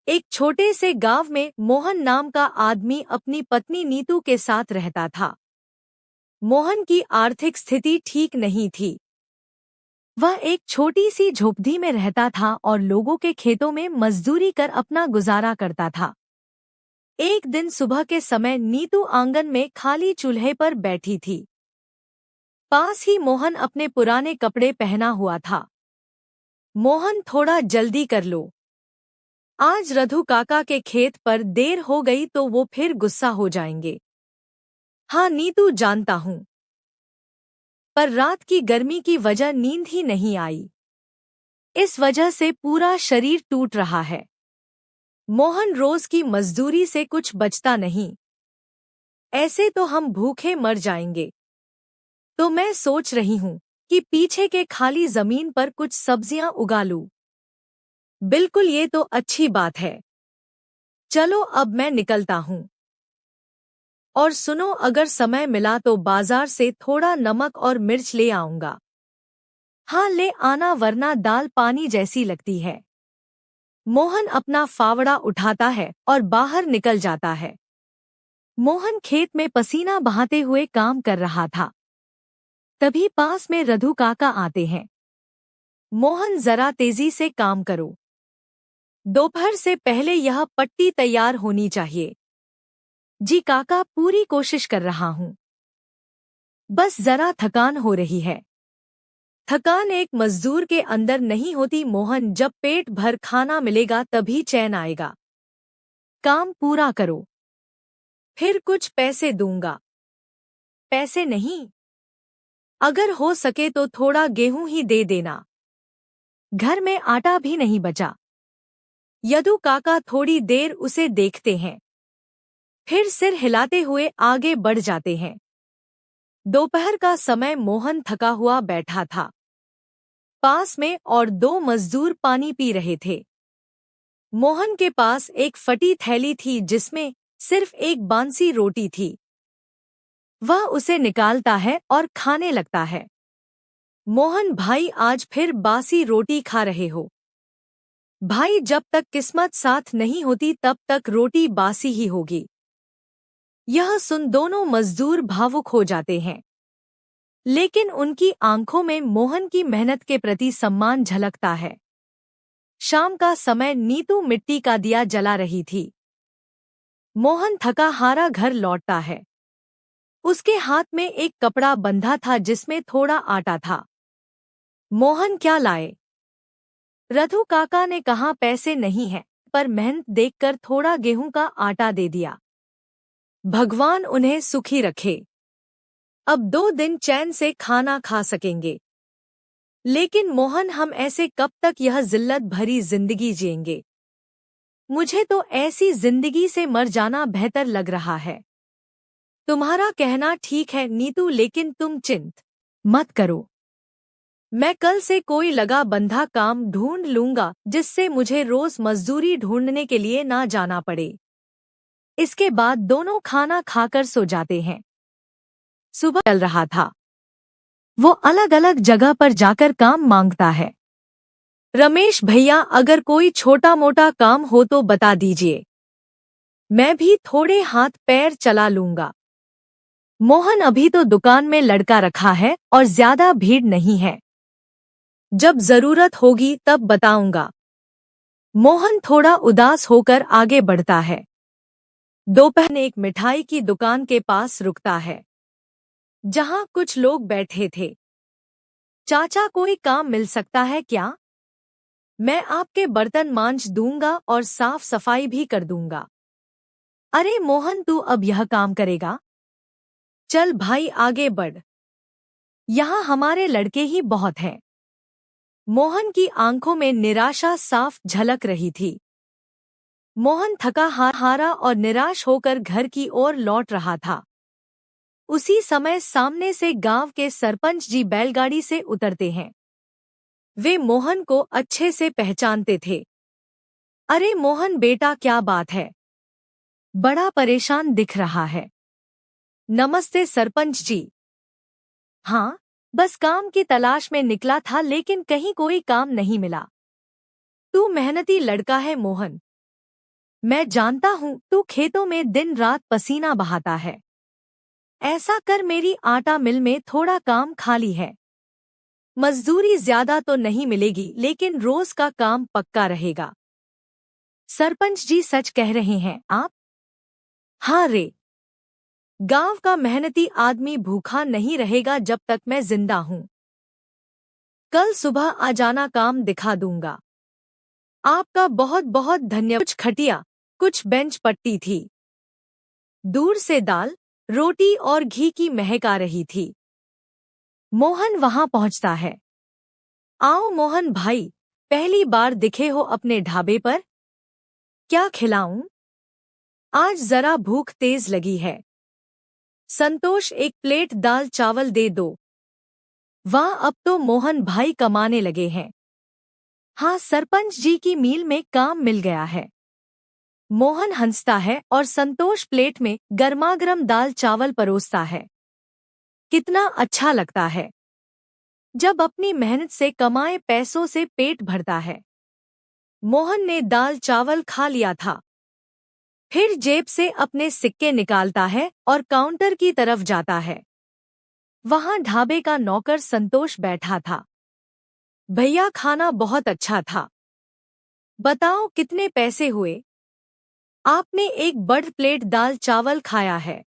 एक छोटे से गांव में मोहन नाम का आदमी अपनी पत्नी नीतू के साथ रहता था। मोहन की आर्थिक स्थिति ठीक नहीं थी। वह एक छोटी सी झोपड़ी में रहता था और लोगों के खेतों में मजदूरी कर अपना गुजारा करता था। एक दिन सुबह के समय नीतू आंगन में खाली चूल्हे पर बैठी थी। पास ही मोहन अपने पुराने कपड़े पहना हुआ था। मोहन, थोड़ा जल्दी कर लो, आज रघु काका के खेत पर देर हो गई तो वो फिर गुस्सा हो जाएंगे। हाँ नीतू, जानता हूँ, पर रात की गर्मी की वजह नींद ही नहीं आई। इस वजह से पूरा शरीर टूट रहा है। मोहन, रोज की मजदूरी से कुछ बचता नहीं, ऐसे तो हम भूखे मर जाएंगे। तो मैं सोच रही हूँ कि पीछे के खाली जमीन पर कुछ सब्जियां उगा लूं। बिल्कुल, ये तो अच्छी बात है। चलो अब मैं निकलता हूँ। और सुनो, अगर समय मिला तो बाजार से थोड़ा नमक और मिर्च ले आऊंगा। हाँ ले आना, वरना दाल पानी जैसी लगती है। मोहन अपना फावड़ा उठाता है और बाहर निकल जाता है। मोहन खेत में पसीना बहाते हुए काम कर रहा था। तभी पास में रघु काका आते हैं। मोहन, जरा तेजी से काम करो, दोपहर से पहले यह पट्टी तैयार होनी चाहिए। जी काका, पूरी कोशिश कर रहा हूँ, बस जरा थकान हो रही है। थकान एक मजदूर के अंदर नहीं होती मोहन, जब पेट भर खाना मिलेगा तभी चैन आएगा। काम पूरा करो, फिर कुछ पैसे दूंगा। पैसे नहीं, अगर हो सके तो थोड़ा गेहूं ही दे देना, घर में आटा भी नहीं बचा। यदु काका थोड़ी देर उसे देखते हैं, फिर सिर हिलाते हुए आगे बढ़ जाते हैं। दोपहर का समय मोहन थका हुआ बैठा था। पास में और दो मजदूर पानी पी रहे थे। मोहन के पास एक फटी थैली थी जिसमें सिर्फ एक बांसी रोटी थी। वह उसे निकालता है और खाने लगता है। मोहन भाई, आज फिर बासी रोटी खा रहे हो? भाई, जब तक किस्मत साथ नहीं होती तब तक रोटी बासी ही होगी। यह सुन दोनों मजदूर भावुक हो जाते हैं, लेकिन उनकी आंखों में मोहन की मेहनत के प्रति सम्मान झलकता है। शाम का समय नीतू मिट्टी का दिया जला रही थी। मोहन थका हारा घर लौटता है। उसके हाथ में एक कपड़ा बंधा था जिसमें थोड़ा आटा था। मोहन, क्या लाए? रघु काका ने कहा, पैसे नहीं है, पर मेहनत देखकर थोड़ा गेहूं का आटा दे दिया। भगवान उन्हें सुखी रखे, अब 2 दिन चैन से खाना खा सकेंगे। लेकिन मोहन, हम ऐसे कब तक यह जिल्लत भरी जिंदगी जिएंगे? मुझे तो ऐसी जिंदगी से मर जाना बेहतर लग रहा है। तुम्हारा कहना ठीक है नीतू, लेकिन तुम चिंता मत करो। मैं कल से कोई लगा बंधा काम ढूंढ लूंगा जिससे मुझे रोज मजदूरी ढूंढने के लिए ना जाना पड़े। इसके बाद दोनों खाना खाकर सो जाते हैं। सुबह चल रहा था। वो अलग अलग जगह पर जाकर काम मांगता है। रमेश भैया, अगर कोई छोटा मोटा काम हो तो बता दीजिए, मैं भी थोड़े हाथ पैर चला लूंगा। मोहन, अभी तो दुकान में लड़का रखा है और ज्यादा भीड़ नहीं है, जब जरूरत होगी तब बताऊंगा। मोहन थोड़ा उदास होकर आगे बढ़ता है। दोपहर में एक मिठाई की दुकान के पास रुकता है, जहां कुछ लोग बैठे थे। चाचा, कोई काम मिल सकता है क्या? मैं आपके बर्तन मांज दूंगा और साफ सफाई भी कर दूंगा। अरे मोहन, तू अब यह काम करेगा? चल भाई, आगे बढ़, यहाँ हमारे लड़के ही बहुत हैं। मोहन की आंखों में निराशा साफ झलक रही थी। मोहन थका हारा और निराश होकर घर की ओर लौट रहा था। उसी समय सामने से गांव के सरपंच जी बैलगाड़ी से उतरते हैं। वे मोहन को अच्छे से पहचानते थे। अरे मोहन बेटा, क्या बात है? बड़ा परेशान दिख रहा है। नमस्ते सरपंच जी। हाँ, बस काम की तलाश में निकला था, लेकिन कहीं कोई काम नहीं मिला। तू मेहनती लड़का है मोहन, मैं जानता हूँ तू खेतों में दिन रात पसीना बहाता है। ऐसा कर मेरी आटा मिल में थोड़ा काम खाली है। मजदूरी ज्यादा तो नहीं मिलेगी लेकिन रोज का काम पक्का रहेगा। सरपंच जी सच कह रहे हैं आप? हाँ रे। गांव का मेहनती आदमी भूखा नहीं रहेगा जब तक मैं जिंदा हूँ। कल सुबह आ जाना, काम दिखा दूंगा। आपका बहुत बहुत धन्यवाद। कुछ खटिया, कुछ बेंच पट्टी थी। दूर से दाल, रोटी और घी की महक आ रही थी। मोहन वहां पहुंचता है। आओ मोहन भाई, पहली बार दिखे हो अपने ढाबे पर। क्या खिलाऊं? आज जरा भूख तेज लगी है। संतोष, एक प्लेट दाल चावल दे दो। वाह, अब तो मोहन भाई कमाने लगे हैं। हाँ, सरपंच जी की मील में काम मिल गया है। मोहन हंसता है और संतोष प्लेट में गर्मागर्म दाल चावल परोसता है। कितना अच्छा लगता है जब अपनी मेहनत से कमाए पैसों से पेट भरता है। मोहन ने दाल चावल खा लिया था। फिर जेब से अपने सिक्के निकालता है और काउंटर की तरफ जाता है। वहां ढाबे का नौकर संतोष बैठा था। भैया, खाना बहुत अच्छा था। बताओ कितने पैसे हुए? आपने एक बड़ प्लेट दाल चावल खाया है।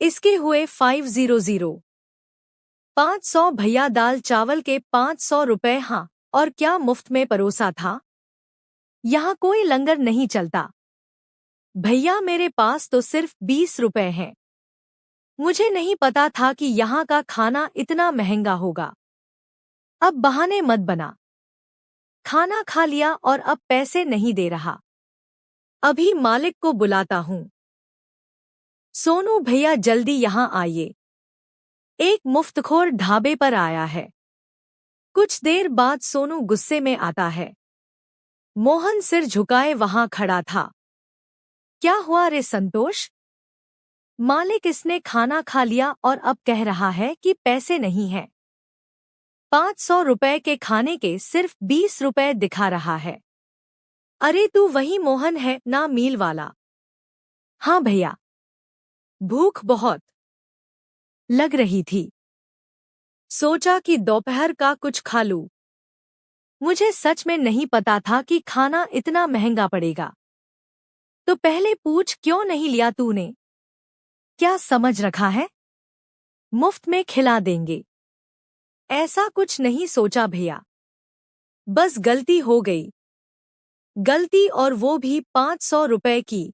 इसके हुए 500। 500 भैया, दाल चावल के 500 रुपए। हाँ, और क्या मुफ्त में परोसा था? यहाँ कोई लंगर नहीं चलता। भैया, मेरे पास तो सिर्फ 20 रुपए हैं। मुझे नहीं पता था कि यहाँ का खाना इतना महंगा होगा। अब बहाने मत बना। खाना खा लिया और अब पैसे नहीं दे रहा। अभी मालिक को बुलाता हूँ। सोनू भैया, जल्दी यहाँ आइए। एक मुफ्तखोर ढाबे पर आया है। कुछ देर बाद सोनू गुस्से में आता है। मोहन सिर झुकाए वहां खड़ा था। क्या हुआ रे संतोष? मालिक, इसने खाना खा लिया और अब कह रहा है कि पैसे नहीं है। 500 रुपए के खाने के सिर्फ 20 रुपए दिखा रहा है। अरे तू वही मोहन है ना, मील वाला? हाँ भैया। भूख बहुत लग रही थी। सोचा कि दोपहर का कुछ खा लूं। मुझे सच में नहीं पता था कि खाना इतना महंगा पड़ेगा। तो पहले पूछ क्यों नहीं लिया तूने? क्या समझ रखा है मुफ्त में खिला देंगे? ऐसा कुछ नहीं सोचा भैया। बस गलती हो गई। गलती, और वो भी 500 रुपए की।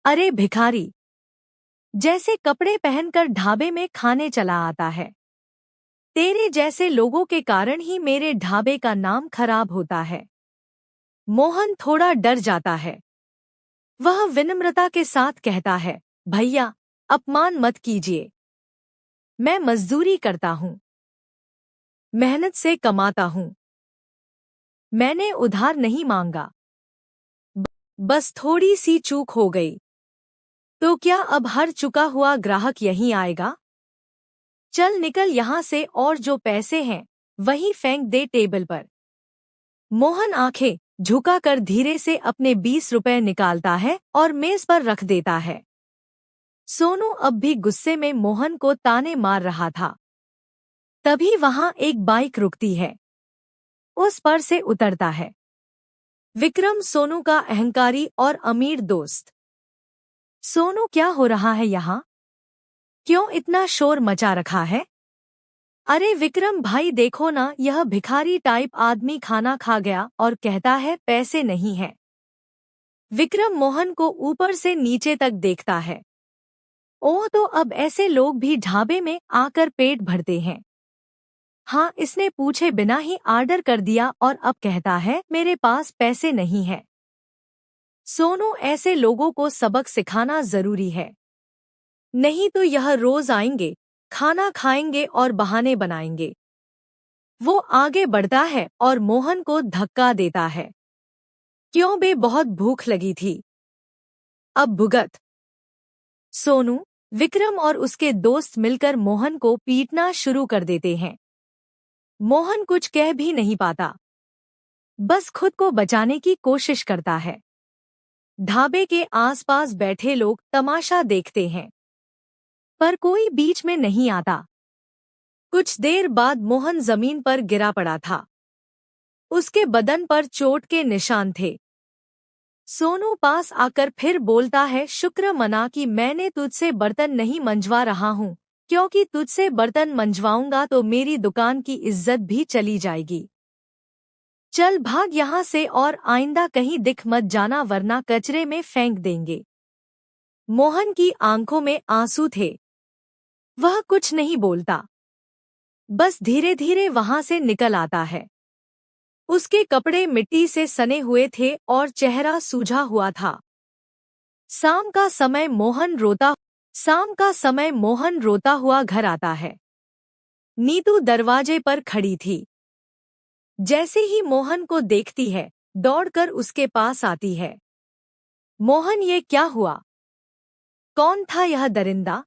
अरे भिखारी, जैसे कपड़े पहनकर ढाबे में खाने चला आता है। तेरे जैसे लोगों के कारण ही मेरे ढाबे का नाम खराब होता है। मोहन थोड़ा डर जाता है। वह विनम्रता के साथ कहता है, भैया अपमान मत कीजिए। मैं मजदूरी करता हूँ, मेहनत से कमाता हूँ। मैंने उधार नहीं मांगा। बस थोड़ी सी चूक हो गई। तो क्या अब हर चुका हुआ ग्राहक यहीं आएगा? चल निकल यहाँ से, और जो पैसे हैं वही फेंक दे टेबल पर। मोहन आंखें झुकाकर धीरे से अपने 20 रुपए निकालता है और मेज पर रख देता है। सोनू अब भी गुस्से में मोहन को ताने मार रहा था। तभी वहां एक बाइक रुकती है। उस पर से उतरता है विक्रम, सोनू का अहंकारी और अमीर दोस्त। सोनू, क्या हो रहा है यहाँ? क्यों इतना शोर मचा रखा है? अरे विक्रम भाई, देखो ना, यह भिखारी टाइप आदमी खाना खा गया और कहता है पैसे नहीं है। विक्रम मोहन को ऊपर से नीचे तक देखता है। ओह, तो अब ऐसे लोग भी ढाबे में आकर पेट भरते हैं। हाँ, इसने पूछे बिना ही ऑर्डर कर दिया और अब कहता है मेरे पास पैसे नहीं है। सोनू, ऐसे लोगों को सबक सिखाना जरूरी है। नहीं तो यह रोज आएंगे, खाना खाएंगे और बहाने बनाएंगे। वो आगे बढ़ता है और मोहन को धक्का देता है। क्यों बे, बहुत भूख लगी थी। अब भुगत। सोनू, विक्रम और उसके दोस्त मिलकर मोहन को पीटना शुरू कर देते हैं। मोहन कुछ कह भी नहीं पाता, बस खुद को बचाने की कोशिश करता है। ढाबे के आसपास बैठे लोग तमाशा देखते हैं, पर कोई बीच में नहीं आता। कुछ देर बाद मोहन जमीन पर गिरा पड़ा था। उसके बदन पर चोट के निशान थे। सोनू पास आकर फिर बोलता है, शुक्र मना कि मैंने तुझसे बर्तन नहीं मंजवा रहा हूँ, क्योंकि तुझसे बर्तन मंजवाऊंगा तो मेरी दुकान की इज्जत भी चली जाएगी। चल भाग यहाँ से और आइंदा कहीं दिख मत जाना, वरना कचरे में फेंक देंगे। मोहन की आंखों में आंसू थे। वह कुछ नहीं बोलता, बस धीरे धीरे वहां से निकल आता है। उसके कपड़े मिट्टी से सने हुए थे और चेहरा सूझा हुआ था। शाम का समय मोहन रोता हुआ घर आता है। नीतू दरवाजे पर खड़ी थी। जैसे ही मोहन को देखती है, दौड़कर उसके पास आती है। मोहन, ये क्या हुआ? कौन था यह दरिंदा?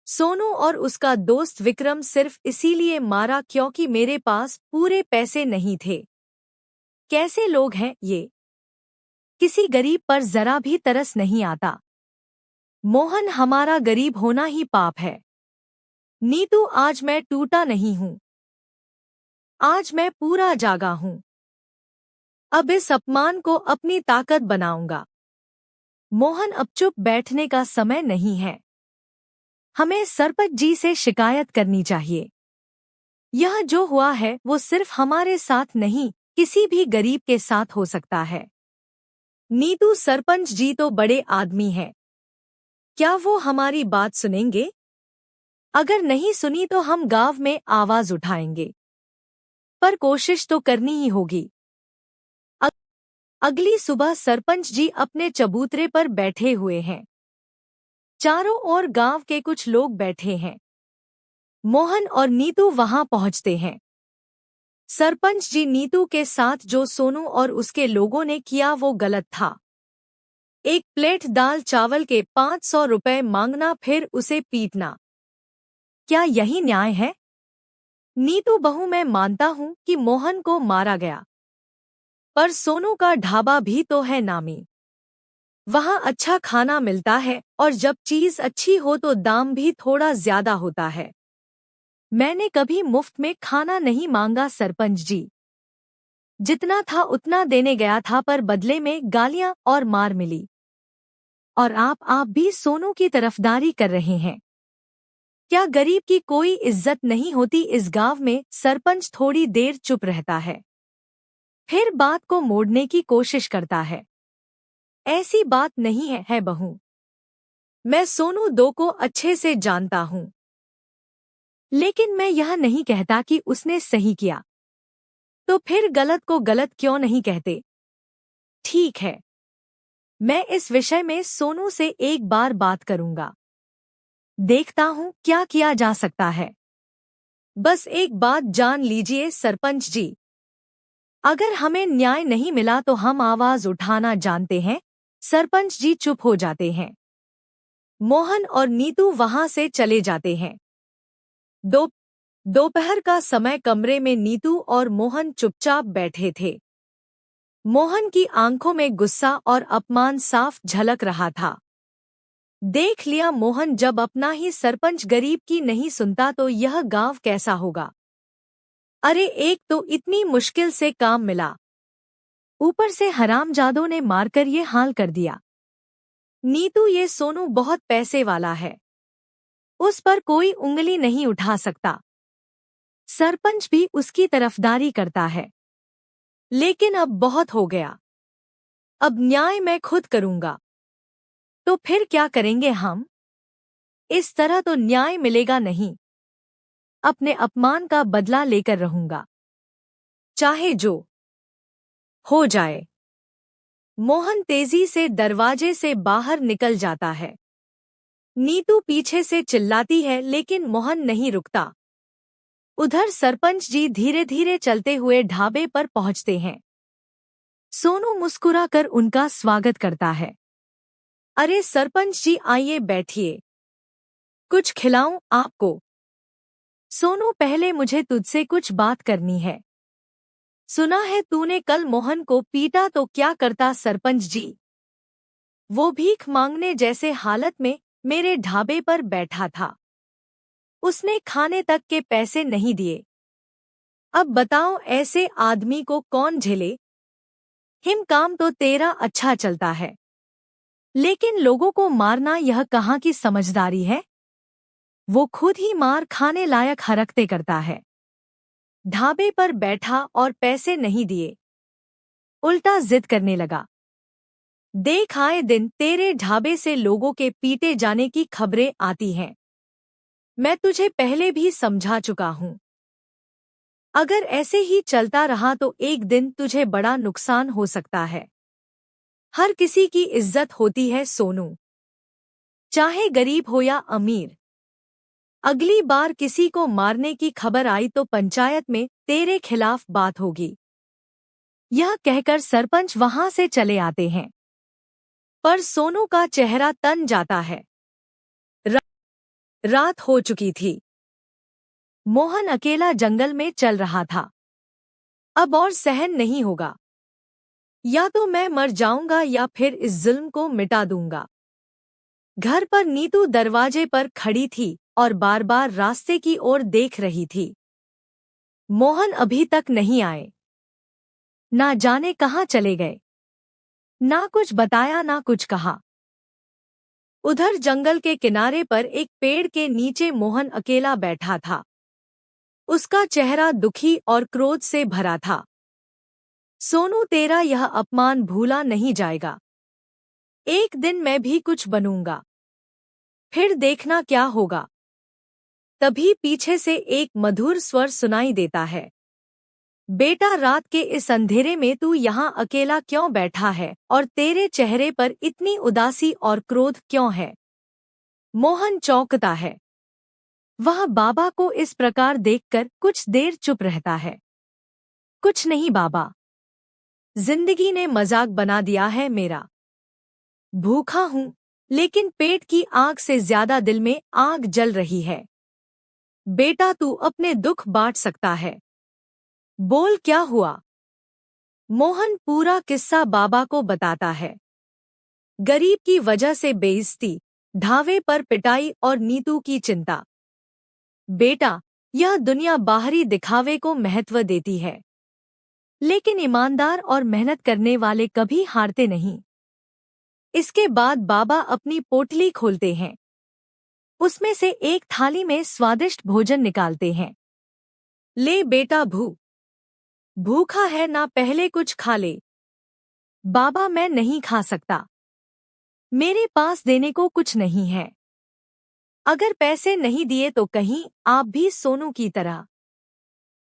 सोनू और उसका दोस्त विक्रम सिर्फ इसीलिए मारा क्योंकि मेरे पास पूरे पैसे नहीं थे। कैसे लोग हैं ये? किसी गरीब पर जरा भी तरस नहीं आता। मोहन, हमारा गरीब होना ही पाप है। नीतू, आज मैं टूटा नहीं हूँ, आज मैं पूरा जागा हूँ। अब इस अपमान को अपनी ताकत बनाऊंगा। मोहन, अब चुप बैठने का समय नहीं है। हमें सरपंच जी से शिकायत करनी चाहिए। यह जो हुआ है वो सिर्फ हमारे साथ नहीं, किसी भी गरीब के साथ हो सकता है। नीतू, सरपंच जी तो बड़े आदमी हैं। क्या वो हमारी बात सुनेंगे? अगर नहीं सुनी तो हम गांव में आवाज उठाएंगे। पर कोशिश तो करनी ही होगी। अगली सुबह सरपंच जी अपने चबूतरे पर बैठे हुए हैं। चारों ओर गांव के कुछ लोग बैठे हैं। मोहन और नीतू वहां पहुंचते हैं। सरपंच जी, नीतू के साथ जो सोनू और उसके लोगों ने किया वो गलत था। एक प्लेट दाल चावल के 500 रुपए मांगना, फिर उसे पीटना, क्या यही न्याय है? नीतू बहू, मैं मानता हूं कि मोहन को मारा गया, पर सोनू का ढाबा भी तो है नामी। वहां अच्छा खाना मिलता है और जब चीज अच्छी हो तो दाम भी थोड़ा ज्यादा होता है। मैंने कभी मुफ्त में खाना नहीं मांगा सरपंच जी। जितना था उतना देने गया था, पर बदले में गालियां और मार मिली। और आप भी सोनू की तरफदारी कर रहे हैं। क्या गरीब की कोई इज्जत नहीं होती इस गांव में? सरपंच थोड़ी देर चुप रहता है, फिर बात को मोड़ने की कोशिश करता है। ऐसी बात नहीं है बहू। मैं सोनू दो को अच्छे से जानता हूँ, लेकिन मैं यह नहीं कहता कि उसने सही किया। तो फिर गलत को गलत क्यों नहीं कहते? ठीक है, मैं इस विषय में सोनू से एक बार बात करूंगा। देखता हूँ क्या किया जा सकता है। बस एक बात जान लीजिए सरपंच जी, अगर हमें न्याय नहीं मिला तो हम आवाज उठाना जानते हैं। सरपंच जी चुप हो जाते हैं। मोहन और नीतू वहां से चले जाते हैं। दोपहर का समय, कमरे में नीतू और मोहन चुपचाप बैठे थे। मोहन की आंखों में गुस्सा और अपमान साफ झलक रहा था। देख लिया मोहन, जब अपना ही सरपंच गरीब की नहीं सुनता तो यह गांव कैसा होगा? अरे, एक तो इतनी मुश्किल से काम मिला, ऊपर से हरामजादों ने मारकर ये हाल कर दिया। नीतू, ये सोनू बहुत पैसे वाला है, उस पर कोई उंगली नहीं उठा सकता। सरपंच भी उसकी तरफदारी करता है, लेकिन अब बहुत हो गया। अब न्याय मैं खुद करूंगा। तो फिर क्या करेंगे हम? इस तरह तो न्याय मिलेगा नहीं। अपने अपमान का बदला लेकर रहूंगा, चाहे जो हो जाए। मोहन तेजी से दरवाजे से बाहर निकल जाता है। नीतू पीछे से चिल्लाती है, लेकिन मोहन नहीं रुकता। उधर सरपंच जी धीरे धीरे चलते हुए ढाबे पर पहुंचते हैं। सोनू मुस्कुराकर उनका स्वागत करता है। अरे सरपंच जी, आइए बैठिए, कुछ खिलाऊं आपको? सोनू, पहले मुझे तुझसे कुछ बात करनी है। सुना है तूने कल मोहन को पीटा, तो क्या करता सरपंच जी? वो भीख मांगने जैसे हालत में मेरे ढाबे पर बैठा था। उसने खाने तक के पैसे नहीं दिए। अब बताओ ऐसे आदमी को कौन झेले? हिम, काम तो तेरा अच्छा चलता है, लेकिन लोगों को मारना यह कहाँ की समझदारी है? वो खुद ही मार खाने लायक हरकतें करता है। ढाबे पर बैठा और पैसे नहीं दिए, उल्टा जिद करने लगा। देख, आए दिन तेरे ढाबे से लोगों के पीटे जाने की खबरें आती हैं। मैं तुझे पहले भी समझा चुका हूँ। अगर ऐसे ही चलता रहा तो एक दिन तुझे बड़ा नुकसान हो सकता है। हर किसी की इज्जत होती है सोनू, चाहे गरीब हो या अमीर। अगली बार किसी को मारने की खबर आई तो पंचायत में तेरे खिलाफ बात होगी। यह कहकर सरपंच वहां से चले आते हैं, पर सोनू का चेहरा तन जाता है। रात हो चुकी थी। मोहन अकेला जंगल में चल रहा था। अब और सहन नहीं होगा। या तो मैं मर जाऊंगा या फिर इस जुल्म को मिटा दूंगा। घर पर नीतू दरवाजे पर खड़ी थी और बार बार रास्ते की ओर देख रही थी। मोहन अभी तक नहीं आए। ना जाने कहाँ चले गए। ना कुछ बताया ना कुछ कहा। उधर जंगल के किनारे पर एक पेड़ के नीचे मोहन अकेला बैठा था। उसका चेहरा दुखी और क्रोध से भरा था। सोनू, तेरा यह अपमान भूला नहीं जाएगा। एक दिन मैं भी कुछ बनूंगा, फिर देखना क्या होगा। तभी पीछे से एक मधुर स्वर सुनाई देता है। बेटा, रात के इस अंधेरे में तू यहाँ अकेला क्यों बैठा है और तेरे चेहरे पर इतनी उदासी और क्रोध क्यों है? मोहन चौंकता है। वह बाबा को इस प्रकार देखकर कुछ देर चुप रहता है। कुछ नहीं बाबा, जिंदगी ने मजाक बना दिया है मेरा। भूखा हूँ, लेकिन पेट की आग से ज्यादा दिल में आग जल रही है। बेटा, तू अपने दुख बांट सकता है। बोल, क्या हुआ? मोहन पूरा किस्सा बाबा को बताता है। गरीब की वजह से बेइज्जती, ढाबे पर पिटाई और नीतू की चिंता। बेटा, यह दुनिया बाहरी दिखावे को महत्व देती है, लेकिन ईमानदार और मेहनत करने वाले कभी हारते नहीं। इसके बाद बाबा अपनी पोटली खोलते हैं। उसमें से एक थाली में स्वादिष्ट भोजन निकालते हैं। ले बेटा, भूखा है ना, पहले कुछ खा ले। बाबा, मैं नहीं खा सकता। मेरे पास देने को कुछ नहीं है। अगर पैसे नहीं दिए तो कहीं आप भी सोनू की तरह।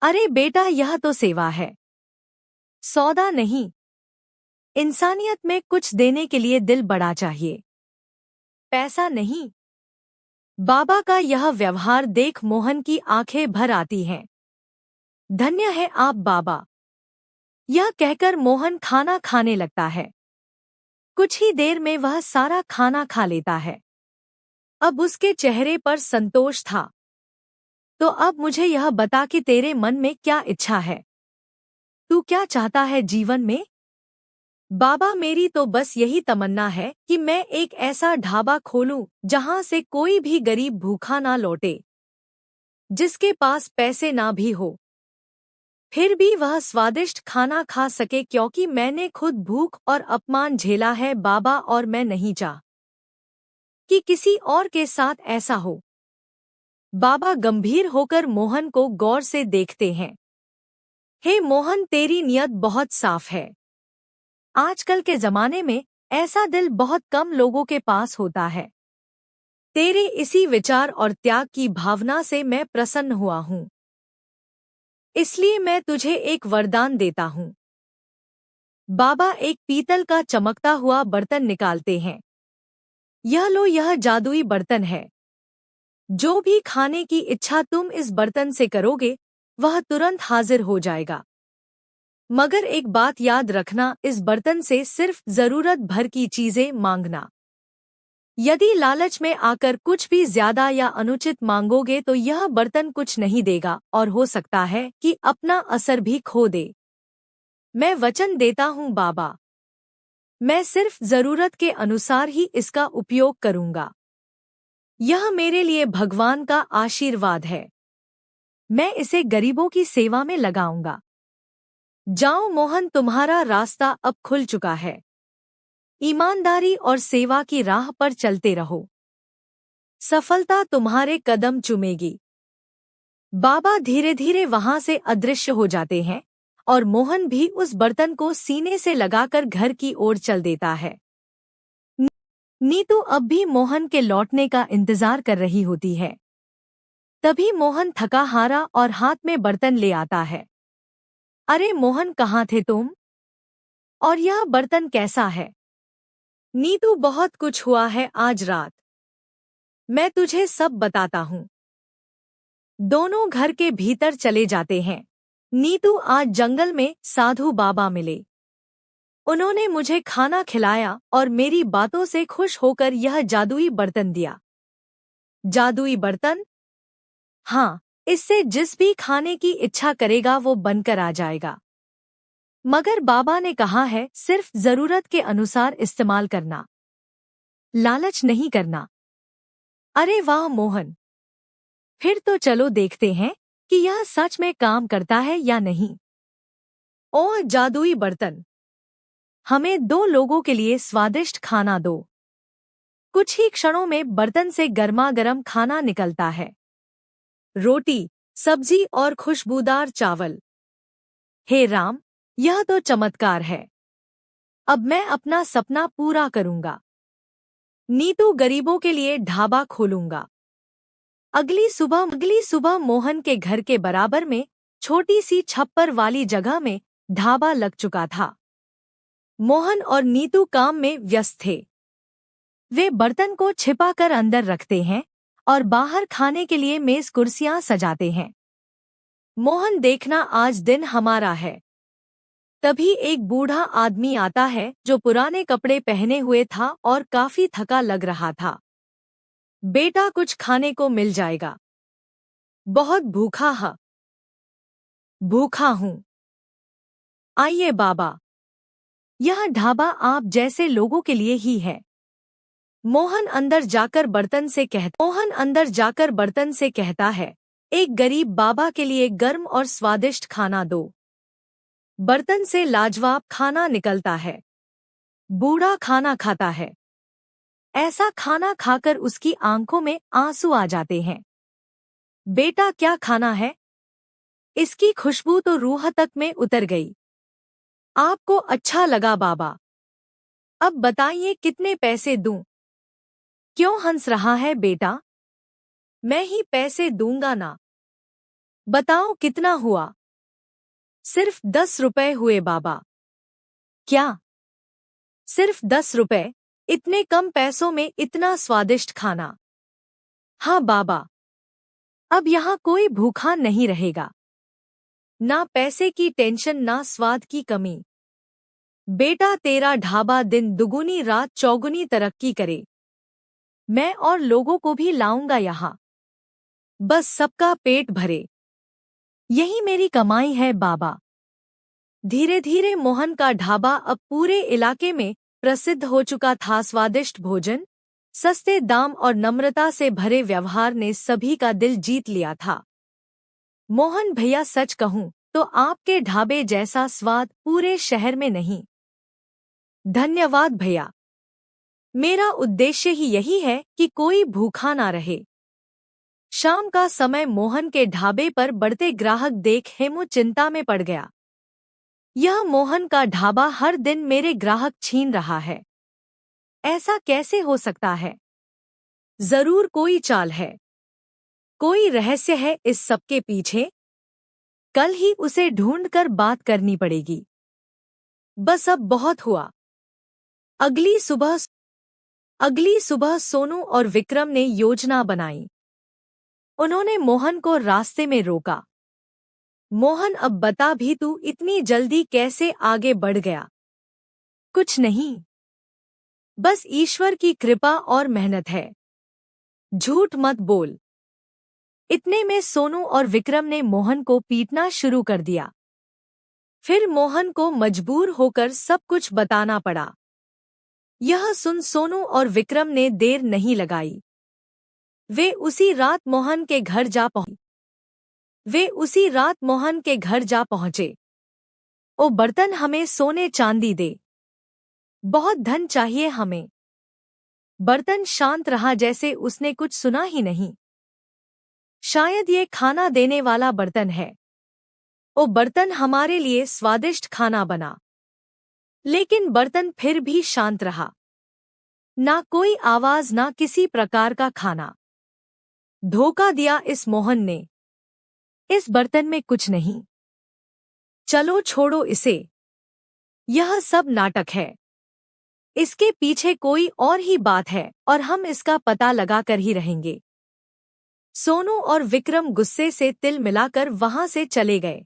अरे बेटा, यह तो सेवा है, सौदा नहीं। इंसानियत में कुछ देने के लिए दिल बड़ा चाहिए, पैसा नहीं। बाबा का यह व्यवहार देख मोहन की आंखें भर आती हैं। धन्य है आप बाबा। यह कहकर मोहन खाना खाने लगता है। कुछ ही देर में वह सारा खाना खा लेता है। अब उसके चेहरे पर संतोष था। तो अब मुझे यह बता कि तेरे मन में क्या इच्छा है? तू क्या चाहता है जीवन में? बाबा, मेरी तो बस यही तमन्ना है कि मैं एक ऐसा ढाबा खोलूं जहां से कोई भी गरीब भूखा ना लौटे, जिसके पास पैसे ना भी हो, फिर भी वह स्वादिष्ट खाना खा सके, क्योंकि मैंने खुद भूख और अपमान झेला है बाबा, और मैं नहीं चाह कि किसी और के साथ ऐसा हो। बाबा गंभीर होकर मोहन को गौर से देखते हैं। हे मोहन, तेरी नियत बहुत साफ है। आजकल के जमाने में ऐसा दिल बहुत कम लोगों के पास होता है। तेरे इसी विचार और त्याग की भावना से मैं प्रसन्न हुआ हूँ। इसलिए मैं तुझे एक वरदान देता हूँ। बाबा एक पीतल का चमकता हुआ बर्तन निकालते हैं। यह लो, यह जादुई बर्तन है। जो भी खाने की इच्छा तुम इस बर्तन से करोगे, वह तुरंत हाजिर हो जाएगा। मगर एक बात याद रखना, इस बर्तन से सिर्फ जरूरत भर की चीजें मांगना। यदि लालच में आकर कुछ भी ज्यादा या अनुचित मांगोगे तो यह बर्तन कुछ नहीं देगा और हो सकता है कि अपना असर भी खो दे। मैं वचन देता हूँ बाबा। मैं सिर्फ जरूरत के अनुसार ही इसका उपयोग करूंगा। यह मेरे लिए भगवान का आशीर्वाद है। मैं इसे गरीबों की सेवा में लगाऊंगा। जाओ मोहन, तुम्हारा रास्ता अब खुल चुका है। ईमानदारी और सेवा की राह पर चलते रहो। सफलता तुम्हारे कदम चूमेगी। बाबा धीरे धीरे वहां से अदृश्य हो जाते हैं और मोहन भी उस बर्तन को सीने से लगाकर घर की ओर चल देता है। नीतू अब भी मोहन के लौटने का इंतजार कर रही होती है। तभी मोहन थका हारा और हाथ में बर्तन ले आता है। अरे मोहन, कहाँ थे तुम? और यह बर्तन कैसा है? नीतू, बहुत कुछ हुआ है आज रात। मैं तुझे सब बताता हूँ। दोनों घर के भीतर चले जाते हैं। नीतू, आज जंगल में साधु बाबा मिले। उन्होंने मुझे खाना खिलाया और मेरी बातों से खुश होकर यह जादुई बर्तन दिया। जादुई बर्तन? हाँ, इससे जिस भी खाने की इच्छा करेगा वो बनकर आ जाएगा। मगर बाबा ने कहा है सिर्फ जरूरत के अनुसार इस्तेमाल करना, लालच नहीं करना। अरे वाह मोहन, फिर तो चलो देखते हैं कि यह सच में काम करता है या नहीं। ओह जादुई बर्तन, हमें 2 लोगों के लिए स्वादिष्ट खाना दो। कुछ ही क्षणों में बर्तन से गर्मा गर्म खाना निकलता है। रोटी, सब्जी और खुशबूदार चावल। हे राम, यह तो चमत्कार है। अब मैं अपना सपना पूरा करूंगा। नीतू, गरीबों के लिए ढाबा खोलूंगा। अगली सुबह मोहन के घर के बराबर में छोटी सी छप्पर वाली जगह में ढाबा लग चुका था। मोहन और नीतू काम में व्यस्त थे। वे बर्तन को छिपाकर अंदर रखते हैं और बाहर खाने के लिए मेज कुर्सियां सजाते हैं। मोहन, देखना आज दिन हमारा है। तभी एक बूढ़ा आदमी आता है जो पुराने कपड़े पहने हुए था और काफी थका लग रहा था। बेटा, कुछ खाने को मिल जाएगा। बहुत भूखा हूँ। आइए बाबा, यह ढाबा आप जैसे लोगों के लिए ही है। मोहन अंदर जाकर बर्तन से कहता है, एक गरीब बाबा के लिए गर्म और स्वादिष्ट खाना दो। बर्तन से लाजवाब खाना निकलता है। बूढ़ा खाना खाता है। ऐसा खाना खाकर उसकी आंखों में आंसू आ जाते हैं। बेटा, क्या खाना है? इसकी खुशबू तो रूह तक में उतर गई। आपको अच्छा लगा बाबा? अब बताइए कितने पैसे दूं? क्यों हंस रहा है बेटा? मैं ही पैसे दूंगा ना। बताओ कितना हुआ? सिर्फ 10 रुपए हुए बाबा। क्या? सिर्फ 10 रुपए? इतने कम पैसों में इतना स्वादिष्ट खाना? हाँ बाबा, अब यहाँ कोई भूखा नहीं रहेगा। ना पैसे की टेंशन, ना स्वाद की कमी। बेटा, तेरा ढाबा दिन दुगुनी रात चौगुनी तरक्की करे। मैं और लोगों को भी लाऊंगा यहाँ। बस सबका पेट भरे। यही मेरी कमाई है बाबा। धीरे धीरे मोहन का ढाबा अब पूरे इलाके में प्रसिद्ध हो चुका था। स्वादिष्ट भोजन, सस्ते दाम और नम्रता से भरे व्यवहार ने सभी का दिल जीत लिया था। मोहन भैया, सच कहूं तो आपके ढाबे जैसा स्वाद पूरे शहर में नहीं। धन्यवाद भैया। मेरा उद्देश्य ही यही है कि कोई भूखा ना रहे। शाम का समय मोहन के ढाबे पर बढ़ते ग्राहक देख हेमू चिंता में पड़ गया। यह मोहन का ढाबा हर दिन मेरे ग्राहक छीन रहा है। ऐसा कैसे हो सकता है? जरूर कोई चाल है, कोई रहस्य है इस सब के पीछे। कल ही उसे ढूंढकर बात करनी पड़ेगी। बस अब बहुत हुआ। अगली सुबह सोनू और विक्रम ने योजना बनाई। उन्होंने मोहन को रास्ते में रोका। मोहन, अब बता भी, तू इतनी जल्दी कैसे आगे बढ़ गया? कुछ नहीं, बस ईश्वर की कृपा और मेहनत है। झूठ मत बोल। इतने में सोनू और विक्रम ने मोहन को पीटना शुरू कर दिया। फिर मोहन को मजबूर होकर सब कुछ बताना पड़ा। यह सुन सोनू और विक्रम ने देर नहीं लगाई। वे उसी रात मोहन के घर जा पहुंचे। ओ बर्तन, हमें सोने चांदी दे, बहुत धन चाहिए हमें। बर्तन शांत रहा, जैसे उसने कुछ सुना ही नहीं। शायद ये खाना देने वाला बर्तन है। ओ बर्तन, हमारे लिए स्वादिष्ट खाना बना। लेकिन बर्तन फिर भी शांत रहा। ना कोई आवाज, ना किसी प्रकार का खाना। धोखा दिया इस मोहन ने। इस बर्तन में कुछ नहीं। चलो छोड़ो इसे। यह सब नाटक है। इसके पीछे कोई और ही बात है और हम इसका पता लगाकर ही रहेंगे। सोनू और विक्रम गुस्से से तिल मिलाकर वहां से चले गए।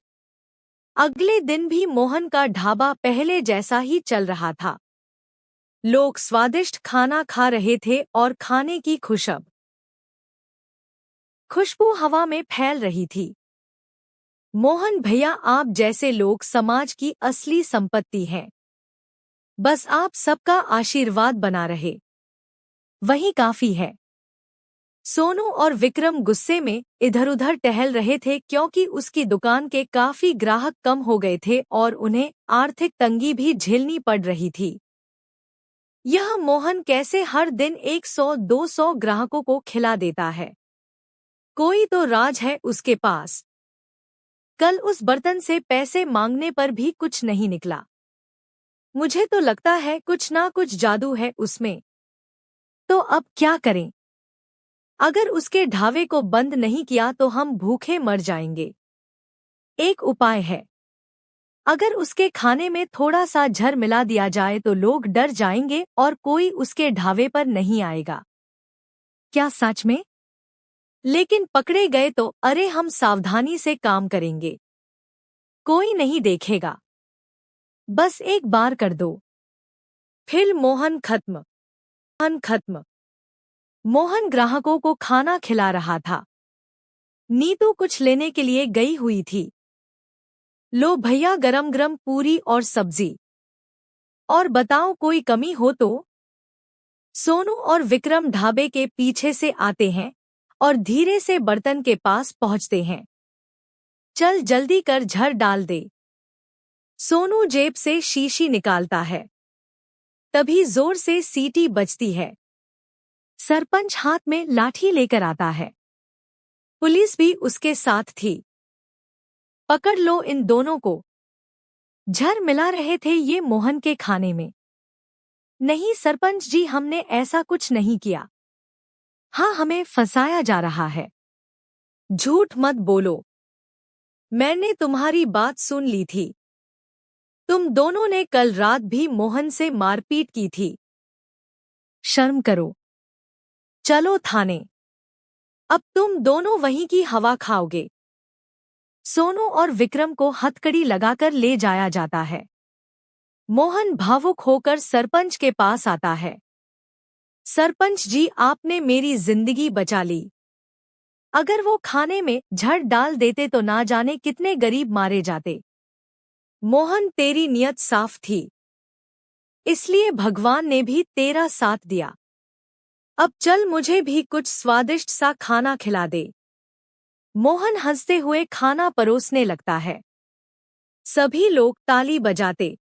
अगले दिन भी मोहन का ढाबा पहले जैसा ही चल रहा था। लोग स्वादिष्ट खाना खा रहे थे और खाने की खुशबू हवा में फैल रही थी। मोहन भैया, आप जैसे लोग समाज की असली संपत्ति हैं। बस आप सबका आशीर्वाद बना रहे, वही काफी है। सोनू और विक्रम गुस्से में इधर-उधर टहल रहे थे क्योंकि उसकी दुकान के काफी ग्राहक कम हो गए थे और उन्हें आर्थिक तंगी भी झेलनी पड़ रही थी। यह मोहन कैसे हर दिन 100-200 ग्राहकों को खिला देता है? कोई तो राज है उसके पास। कल उस बर्तन से पैसे मांगने पर भी कुछ नहीं निकला। मुझे तो लगता है कुछ ना कुछ जादू है उसमें। तो अब क्या करें? अगर उसके ढाबे को बंद नहीं किया तो हम भूखे मर जाएंगे। एक उपाय है। अगर उसके खाने में थोड़ा सा झर मिला दिया जाए तो लोग डर जाएंगे और कोई उसके ढाबे पर नहीं आएगा। क्या सच में? लेकिन पकड़े गए तो? अरे, हम सावधानी से काम करेंगे, कोई नहीं देखेगा। बस एक बार कर दो, फिर मोहन खत्म। मोहन ग्राहकों को खाना खिला रहा था। नीतू कुछ लेने के लिए गई हुई थी। लो भैया, गरम गरम पूरी और सब्जी। और बताओ, कोई कमी हो तो? सोनू और विक्रम ढाबे के पीछे से आते हैं और धीरे से बर्तन के पास पहुंचते हैं। चल जल्दी कर, झर डाल दे। सोनू जेब से शीशी निकालता है। तभी जोर से सीटी बजती है। सरपंच हाथ में लाठी लेकर आता है। पुलिस भी उसके साथ थी। पकड़ लो इन दोनों को। झर मिला रहे थे ये मोहन के खाने में। नहीं सरपंच जी, हमने ऐसा कुछ नहीं किया। हाँ, हमें फंसाया जा रहा है। झूठ मत बोलो, मैंने तुम्हारी बात सुन ली थी। तुम दोनों ने कल रात भी मोहन से मारपीट की थी। शर्म करो, चलो थाने। अब तुम दोनों वहीं की हवा खाओगे। सोनू और विक्रम को हथकड़ी लगाकर ले जाया जाता है। मोहन भावुक होकर सरपंच के पास आता है। सरपंच जी, आपने मेरी जिंदगी बचा ली। अगर वो खाने में झड़ डाल देते तो ना जाने कितने गरीब मारे जाते। मोहन, तेरी नियत साफ थी, इसलिए भगवान ने भी तेरा साथ दिया। अब चल, मुझे भी कुछ स्वादिष्ट सा खाना खिला दे। मोहन हंसते हुए खाना परोसने लगता है। सभी लोग ताली बजाते